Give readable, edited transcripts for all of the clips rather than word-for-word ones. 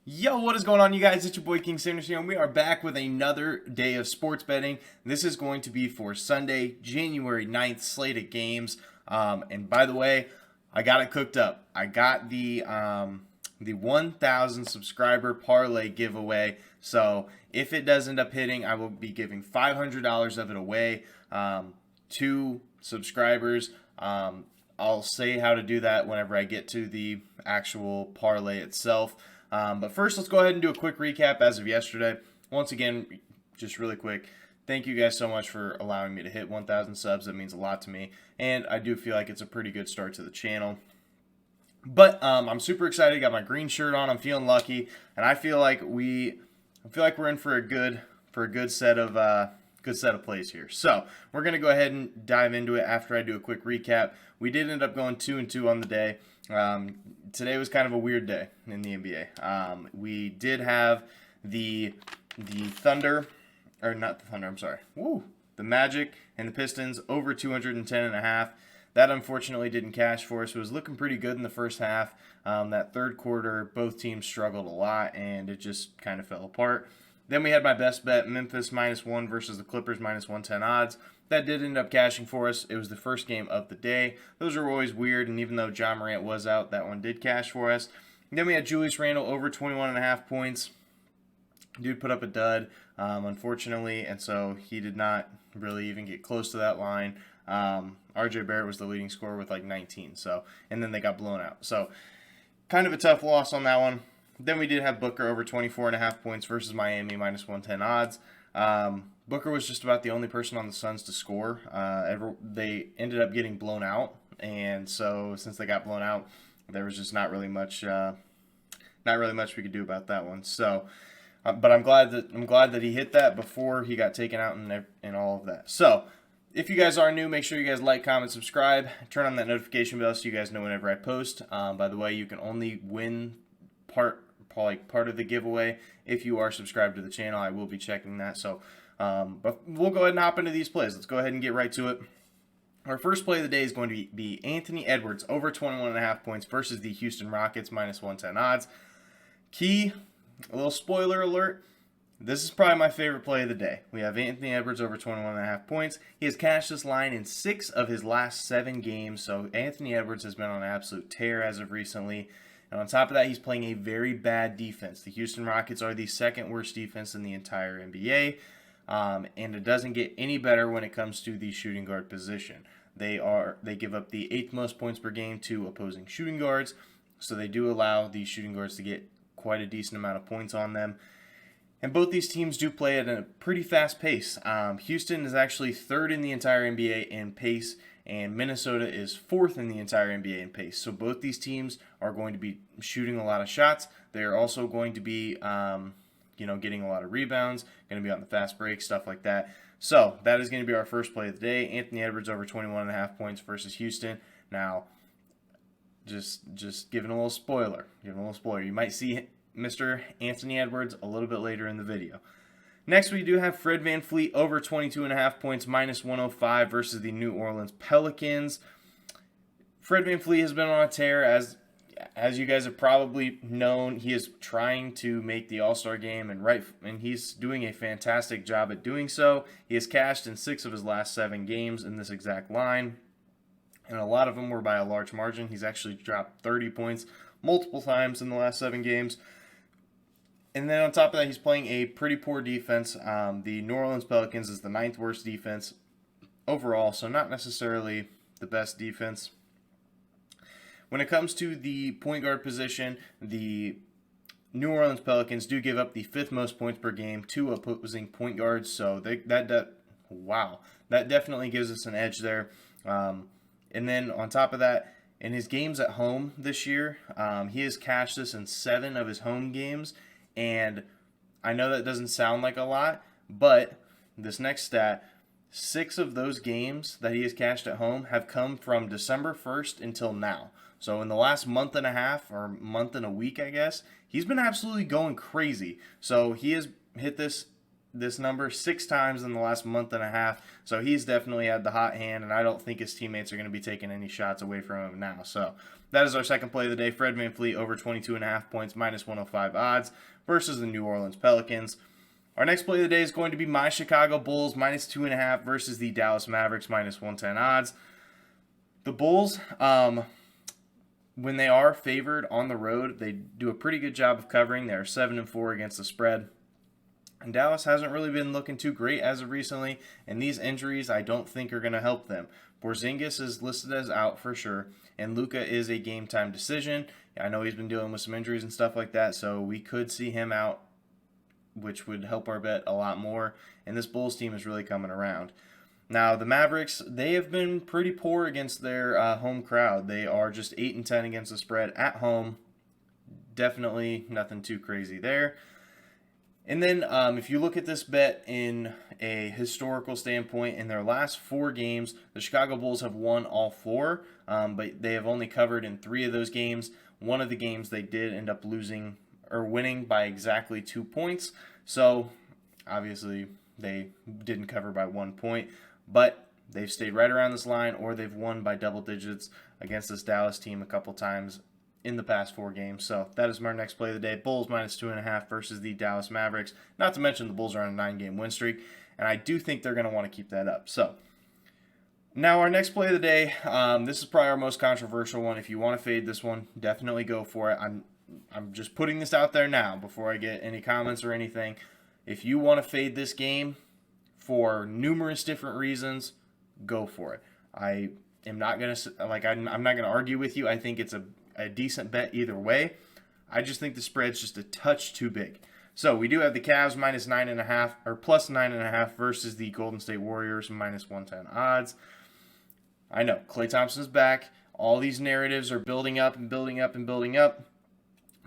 Yo, what is going on, you guys? It's your boy King Sanders here, and we are back with another day of sports betting. This is going to be for Sunday, January 9th, slate of games. And by the way, I got it cooked up. I got the 1,000 subscriber parlay giveaway. So if it does end up hitting, I will be giving $500 of it away to subscribers. I'll say how to do that whenever I get to the actual parlay itself. But first, let's go ahead and do a quick recap as of yesterday. Once again, just really quick, thank you guys so much for allowing me to hit 1,000 subs. That means a lot to me, and I do feel like it's a pretty good start to the channel. But I'm super excited. Got my green shirt on. I'm feeling lucky, and I feel like we're in for a good set of plays here. So we're gonna go ahead and dive into it after I do a quick recap. We did end up going 2-2 on the day. Today was kind of a weird day in the NBA. We did have the Thunder, or not the Thunder, I'm sorry. The Magic and the Pistons over 210.5. That unfortunately didn't cash for us. It was looking pretty good in the first half. That third quarter, both teams struggled a lot, and it just kind of fell apart. Then we had my best bet, Memphis -1 versus the Clippers -110 odds. That did end up cashing for us. It was the first game of the day. Those are always weird, and even though John Morant was out, that one did cash for us. Then we had Julius Randle over 21.5 points. Dude put up a dud, unfortunately, and so he did not really even get close to that line. RJ Barrett was the leading scorer with like 19, and then they got blown out. So kind of a tough loss on that one. Then we did have Booker over 24.5 points versus Miami -110 odds. Booker was just about the only person on the Suns to score. They ended up getting blown out, and so since they got blown out, there was just not really much we could do about that one. So, but I'm glad that he hit that before he got taken out and all of that. So, if you guys are new, make sure you guys like, comment, subscribe, turn on that notification bell so you guys know whenever I post. By the way, you can only win part of the giveaway if you are subscribed to the channel. I will be checking that. So, but we'll go ahead and hop into these plays. Let's go ahead and get right to it. Our first play of the day is going to be Anthony Edwards over 21.5 points versus the Houston Rockets -110 odds. Key, a little spoiler alert. This is probably my favorite play of the day. We have Anthony Edwards over 21.5 points. He has cashed this line in 6 of his last 7 games. So Anthony Edwards has been on an absolute tear as of recently. And on top of that, he's playing a very bad defense. The Houston Rockets are the second worst defense in the entire NBA. And it doesn't get any better when it comes to the shooting guard position. They give up the 8th most points per game to opposing shooting guards. So they do allow these shooting guards to get quite a decent amount of points on them. And both these teams do play at a pretty fast pace. Houston is actually 3rd in the entire NBA in pace, and Minnesota is 4th in the entire NBA in pace. So both these teams are going to be shooting a lot of shots. They're also going to be, getting a lot of rebounds, going to be on the fast break, stuff like that. So that is going to be our first play of the day. Anthony Edwards over 21.5 points versus Houston. Now, just giving a little spoiler. You might see Mr. Anthony Edwards a little bit later in the video. Next, we do have Fred VanVleet over 22.5 points -105 versus the New Orleans Pelicans. Fred VanVleet has been on a tear, as you guys have probably known. He is trying to make the All-Star game, and he's doing a fantastic job at doing so. He has cashed in 6 of his last 7 games in this exact line, and a lot of them were by a large margin. He's actually dropped 30 points multiple times in the last 7 games. And then on top of that, he's playing a pretty poor defense. The New Orleans Pelicans is the 9th worst defense overall, so not necessarily the best defense. When it comes to the point guard position, the New Orleans Pelicans do give up the 5th most points per game to opposing point guards, so that definitely gives us an edge there. And then on top of that, in his games at home this year, he has cashed this in 7 of his home games. And I know that doesn't sound like a lot, but this next stat, 6 of those games that he has cashed at home have come from December 1st until now. So in the last month and a half, or month and a week, I guess, he's been absolutely going crazy. So he has hit this this number 6 times in the last month and a half. So he's definitely had the hot hand, and I don't think his teammates are going to be taking any shots away from him now. So that is our second play of the day. Fred VanVleet over 22.5 points, minus 105 odds versus the New Orleans Pelicans. Our next play of the day is going to be my Chicago Bulls, minus 2.5 versus the Dallas Mavericks, minus 110 odds. The Bulls, when they are favored on the road, they do a pretty good job of covering. They are 7-4 against the spread. And Dallas hasn't really been looking too great as of recently, and these injuries I don't think are going to help them. Porzingis is listed as out for sure, and Luka is a game-time decision. I know he's been dealing with some injuries and stuff like that, so we could see him out, which would help our bet a lot more, and this Bulls team is really coming around. Now, the Mavericks, they have been pretty poor against their home crowd. They are just 8-10 against the spread at home. Definitely nothing too crazy there. And then if you look at this bet in a historical standpoint, in their last 4 games, the Chicago Bulls have won all 4, but they have only covered in 3 of those games. One of the games they did end up losing or winning by exactly 2 points. So obviously they didn't cover by 1 point, but they've stayed right around this line, or they've won by double digits against this Dallas team a couple times in the past 4 games. So that is my next play of the day. Bulls minus 2.5 versus the Dallas Mavericks. Not to mention the Bulls are on a 9-game win streak, and I do think they're going to want to keep that up. So now our next play of the day, this is probably our most controversial one. If you want to fade this one, definitely go for it. I'm just putting this out there now before I get any comments or anything. If you want to fade this game for numerous different reasons, go for it. I am not going to, I'm not going to argue with you. I think it's a decent bet either way. I just think the spread's just a touch too big. So we do have the Cavs minus 9.5 or plus 9.5 versus the Golden State Warriors minus 110 odds. I know Klay Thompson's back. All these narratives are building up and building up and building up.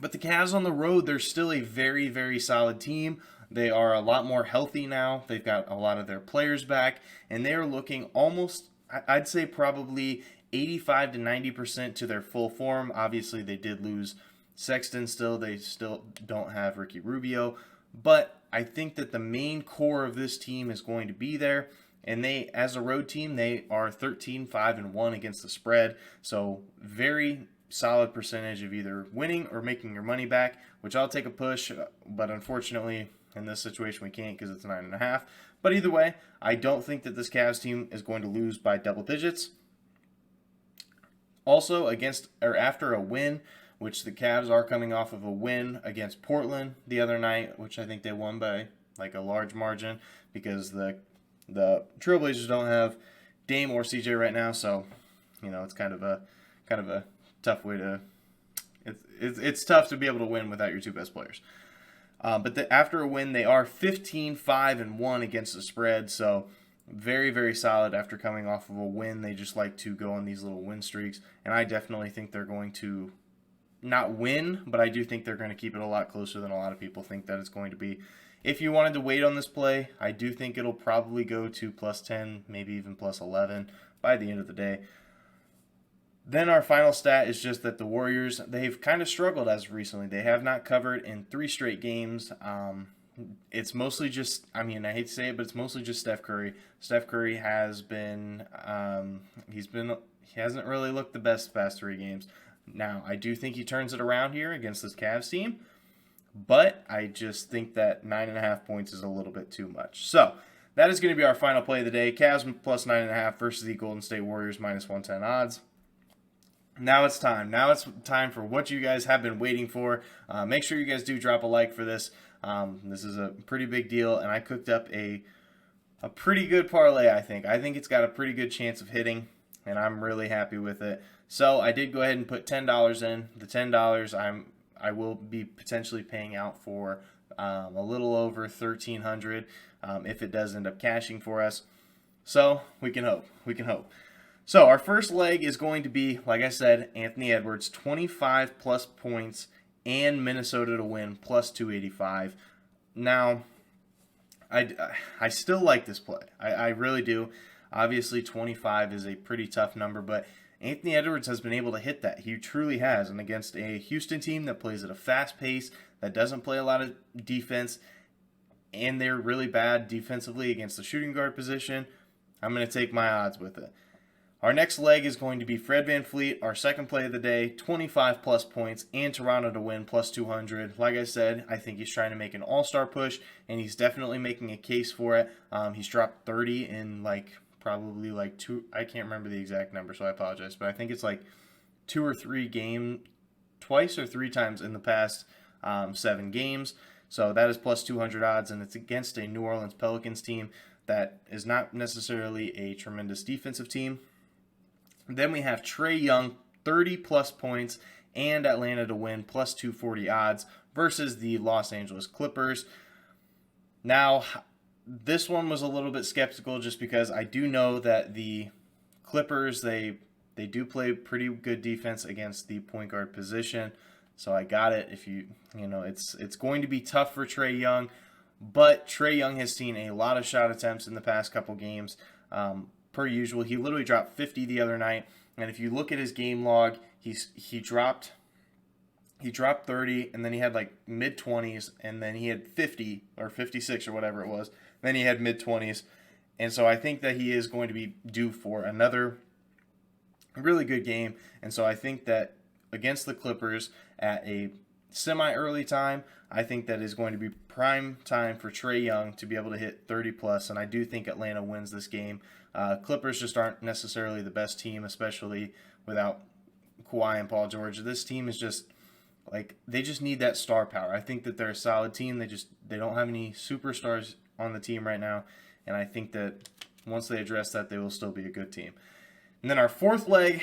But the Cavs on the road, they're still a very, very solid team. They are a lot more healthy now. They've got a lot of their players back, and they are looking almost, I'd say probably 85 to 90% to their full form. Obviously, they did lose Sexton still. They still don't have Ricky Rubio. But I think that the main core of this team is going to be there. And they, as a road team, they are 13-5-1 against the spread. So very solid percentage of either winning or making your money back, which I'll take a push. But unfortunately, in this situation, we can't because it's 9.5. But either way, I don't think that this Cavs team is going to lose by double digits. Also, against or after a win, which the Cavs are coming off of a win against Portland the other night, which I think they won by like a large margin because the Trailblazers don't have Dame or CJ right now, so it's kind of a tough way to. It's tough to be able to win without your 2 best players. But after a win, they are 15-5-1 against the spread, so very, very solid after coming off of a win. They just like to go on these little win streaks, and I definitely think they're going to not win, but I do think they're going to keep it a lot closer than a lot of people think that it's going to be. If you wanted to wait on this play, I do think it'll probably go to plus 10, maybe even plus 11 by the end of the day. Then our final stat is just that the Warriors, they've kind of struggled as of recently. They have not covered in 3 straight games. It's mostly just, I hate to say it, but it's mostly just Steph Curry. Steph Curry has been, he hasn't really looked the best past 3 games. Now, I do think he turns it around here against this Cavs team, but I just think that 9.5 points is a little bit too much. So that is going to be our final play of the day. Cavs plus 9.5 versus the Golden State Warriors minus 110 odds. Now it's time. Now it's time for what you guys have been waiting for. Make sure you guys do drop a like for this. This is a pretty big deal, and I cooked up a pretty good parlay, I think. I think it's got a pretty good chance of hitting, and I'm really happy with it. So I did go ahead and put $10 in. The $10 I will be potentially paying out for a little over $1,300 if it does end up cashing for us. So we can hope. We can hope. So our first leg is going to be, like I said, Anthony Edwards, 25 plus points and Minnesota to win, plus 285. Now, I still like this play. I really do. Obviously, 25 is a pretty tough number, but Anthony Edwards has been able to hit that. He truly has. And against a Houston team that plays at a fast pace, that doesn't play a lot of defense, and they're really bad defensively against the shooting guard position, I'm going to take my odds with it. Our next leg is going to be Fred VanVleet, our second play of the day, 25 plus points, and Toronto to win plus 200. Like I said, I think he's trying to make an all-star push, and he's definitely making a case for it. He's dropped 30 in probably two, I can't remember the exact number, so I apologize, but I think it's like 2 or 3 games, twice or 3 times in the past 7 games. So that is plus 200 odds, and it's against a New Orleans Pelicans team that is not necessarily a tremendous defensive team. Then we have Trae Young, 30 plus points, and Atlanta to win plus 240 odds versus the Los Angeles Clippers. Now, this one was a little bit skeptical just because I do know that the Clippers, they do play pretty good defense against the point guard position. So I got it. If it's going to be tough for Trae Young, but Trae Young has seen a lot of shot attempts in the past couple games. Per usual, he literally dropped 50 the other night, and if you look at his game log, he dropped 30, and then he had like mid-20s, and then he had 50 or 56 or whatever it was. Then he had mid-20s, and so I think that he is going to be due for another really good game, and so I think that against the Clippers at a semi-early time, I think that is going to be prime time for Trae Young to be able to hit 30 plus, and I do think Atlanta wins this game. Clippers just aren't necessarily the best team, especially without Kawhi and Paul George. This team is just they just need that star power. I think that they're a solid team. They don't have any superstars on the team right now, and I think that once they address that, they will still be a good team. And then our fourth leg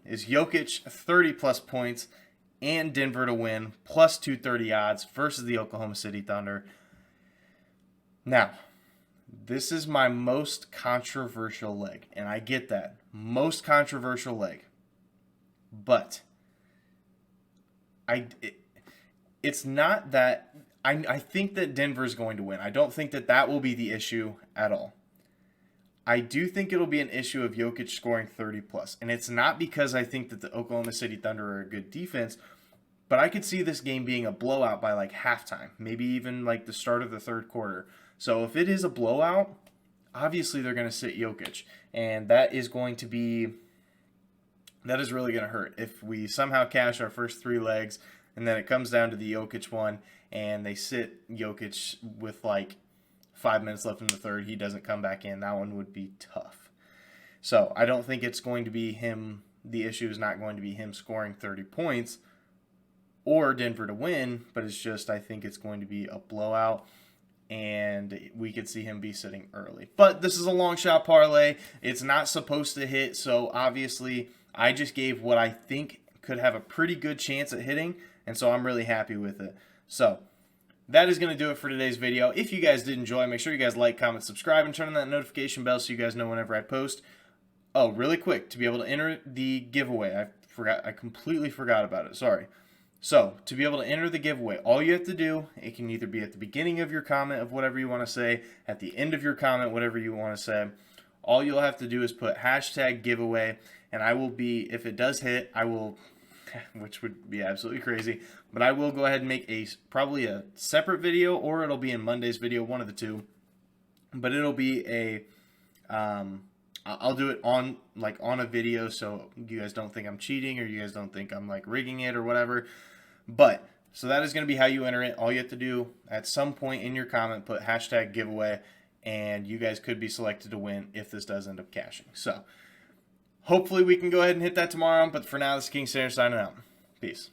is Jokic, 30 plus points, and Denver to win plus 230 odds versus the Oklahoma City Thunder. Now, this is my most controversial leg, and I get that. Most controversial leg. But it's not that I think that Denver's going to win. I don't think that will be the issue at all. I do think it'll be an issue of Jokic scoring 30 plus. And it's not because I think that the Oklahoma City Thunder are a good defense, but I could see this game being a blowout by halftime, maybe even the start of the third quarter. So if it is a blowout, obviously they're going to sit Jokic, and that is really going to hurt. If we somehow cash our first 3 legs and then it comes down to the Jokic one and they sit Jokic with 5 minutes left in the third, he doesn't come back in, that one would be tough. So I don't think it's going to be him. The issue is not going to be him scoring 30 points or Denver to win, but it's just I think it's going to be a blowout, and we could see him be sitting early. But this is a long shot parlay. It's not supposed to hit, so obviously I just gave what I think could have a pretty good chance at hitting, and so I'm really happy with it. So that is going to do it for today's video. If you guys did enjoy, make sure you guys like, comment, subscribe, and turn on that notification bell so you guys know whenever I post. Oh, really quick, to be able to enter the giveaway, I completely forgot about it, sorry. So, to be able to enter the giveaway, all you have to do, it can either be at the beginning of your comment of whatever you want to say, at the end of your comment, whatever you want to say. All you'll have to do is put hashtag giveaway, and I will be, if it does hit, I will, which would be absolutely crazy, but I will go ahead and make probably a separate video, or it'll be in Monday's video, one of the two. But it'll be I'll do it on a video, so you guys don't think I'm cheating, or you guys don't think I'm rigging it or whatever. But so that is going to be how you enter it. All you have to do at some point in your comment, put hashtag giveaway, and you guys could be selected to win if this does end up cashing. So hopefully we can go ahead and hit that tomorrow. But for now, this is King Sander signing out. Peace.